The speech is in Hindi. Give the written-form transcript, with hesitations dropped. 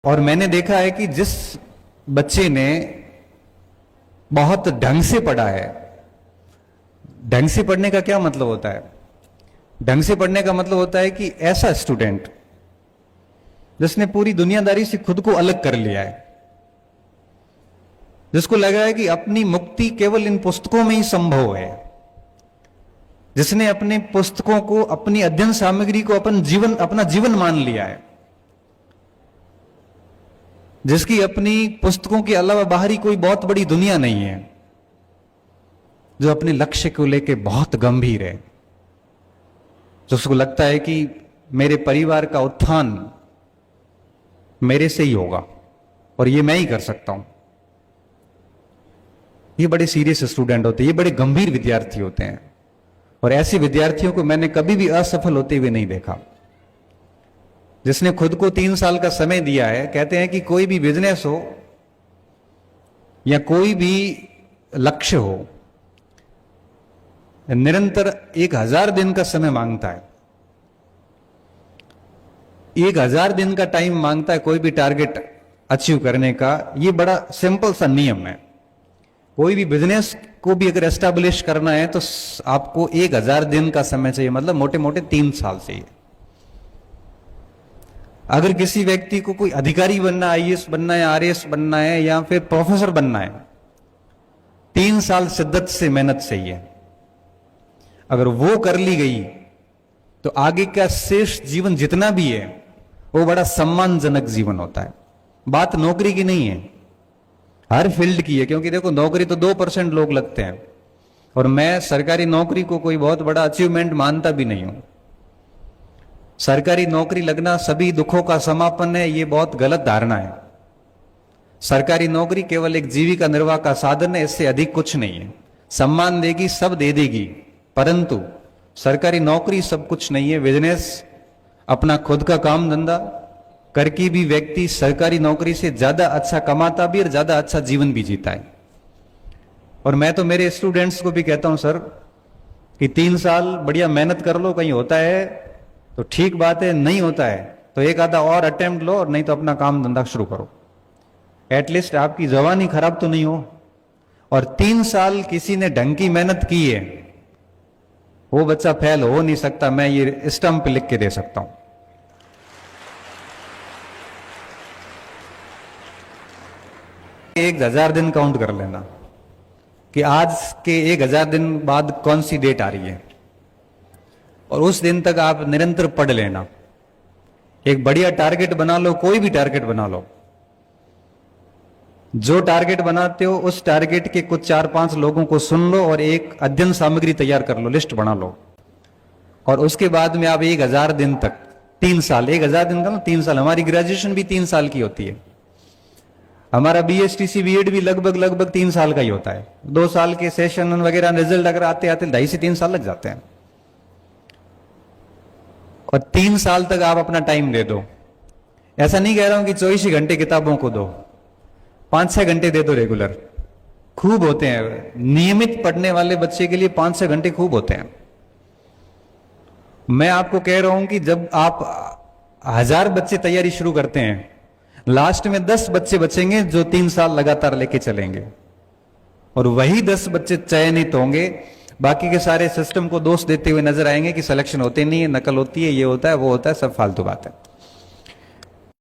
और मैंने देखा है कि जिस बच्चे ने बहुत ढंग से पढ़ा है, ढंग से पढ़ने का क्या मतलब होता है? ढंग से पढ़ने का मतलब होता है कि ऐसा स्टूडेंट जिसने पूरी दुनियादारी से खुद को अलग कर लिया है, जिसको लगा है कि अपनी मुक्ति केवल इन पुस्तकों में ही संभव है, जिसने अपने पुस्तकों को, अपनी अध्ययन सामग्री को अपना जीवन मान लिया है, जिसकी अपनी पुस्तकों के अलावा बाहरी कोई बहुत बड़ी दुनिया नहीं है, जो अपने लक्ष्य को लेकर बहुत गंभीर है, जो उसको लगता है कि मेरे परिवार का उत्थान मेरे से ही होगा और ये मैं ही कर सकता हूं। ये बड़े सीरियस स्टूडेंट होते हैं, ये बड़े गंभीर विद्यार्थी होते हैं, और ऐसे विद्यार्थियों को मैंने कभी भी असफल होते हुए नहीं देखा। जिसने खुद को 3 साल का समय दिया है, कहते हैं कि कोई भी बिजनेस हो या कोई भी लक्ष्य हो, निरंतर 1000 दिन का समय मांगता है। 1000 दिन का टाइम मांगता है कोई भी टारगेट अचीव करने का। ये बड़ा सिंपल सा नियम है। कोई भी बिजनेस को भी अगर एस्टैब्लिश करना है तो आपको 1000 दिन का समय चाहिए, मतलब मोटे मोटे 3 साल चाहिए। अगर किसी व्यक्ति को कोई अधिकारी बनना, आईएएस बनना है, आरएएस बनना है या फिर प्रोफेसर बनना है, 3 साल शिद्दत से मेहनत चाहिए। अगर वो कर ली गई तो आगे का शेष जीवन जितना भी है वो बड़ा सम्मानजनक जीवन होता है। बात नौकरी की नहीं है, हर फील्ड की है, क्योंकि देखो नौकरी तो 2% लोग लगते हैं, और मैं सरकारी नौकरी को कोई बहुत बड़ा अचीवमेंट मानता भी नहीं हूं। सरकारी नौकरी लगना सभी दुखों का समापन है, ये बहुत गलत धारणा है। सरकारी नौकरी केवल एक जीविका निर्वाह का साधन है, इससे अधिक कुछ नहीं है। सम्मान देगी, सब दे देगी, परंतु सरकारी नौकरी सब कुछ नहीं है। बिजनेस, अपना खुद का काम धंधा करके भी व्यक्ति सरकारी नौकरी से ज्यादा अच्छा कमाता भी और ज्यादा अच्छा जीवन भी जीता है। और मैं तो मेरे स्टूडेंट्स को भी कहता हूं, सर कि 3 साल बढ़िया मेहनत कर लो, कहीं होता है तो ठीक बात है, नहीं होता है तो एक आधा और अटेम्प्ट लो, और नहीं तो अपना काम धंधा शुरू करो। एटलीस्ट आपकी जवानी खराब तो नहीं हो। और 3 साल किसी ने ढंग की मेहनत की है, वो बच्चा फेल हो नहीं सकता, मैं ये स्टंप पे लिख के दे सकता हूं। एक 1000 दिन काउंट कर लेना कि आज के 1000 दिन बाद कौन सी डेट आ रही है, और उस दिन तक आप निरंतर पढ़ लेना। एक बढ़िया टारगेट बना लो, कोई भी टारगेट बना लो। जो टारगेट बनाते हो उस टारगेट के कुछ 4-5 लोगों को सुन लो और एक अध्ययन सामग्री तैयार कर लो, लिस्ट बना लो, और उसके बाद में आप 1000 दिन तक, 3 साल, 1000 दिन का ना 3 साल, हमारी ग्रेजुएशन भी 3 साल की होती है, हमारा बीएसटीसी बीएड भी लगभग 3 साल का ही होता है। 2 साल के सेशन वगैरह रिजल्ट अगर आते आते 2.5 से 3 साल लग जाते हैं, और 3 साल तक आप अपना टाइम दे दो। ऐसा नहीं कह रहा हूं कि 24 घंटे किताबों को दो, 5-6 घंटे दे दो रेगुलर, खूब होते हैं। नियमित पढ़ने वाले बच्चे के लिए 5-6 घंटे खूब होते हैं। मैं आपको कह रहा हूं कि जब आप 1000 बच्चे तैयारी शुरू करते हैं, लास्ट में 10 बच्चे बचेंगे जो 3 साल लगातार लेके चलेंगे, और वही 10 बच्चे चयनित होंगे। बाकी के सारे सिस्टम को दोष देते हुए नजर आएंगे कि सिलेक्शन होते नहीं है, नकल होती है, ये होता है, वो होता है, सब फालतू बात है।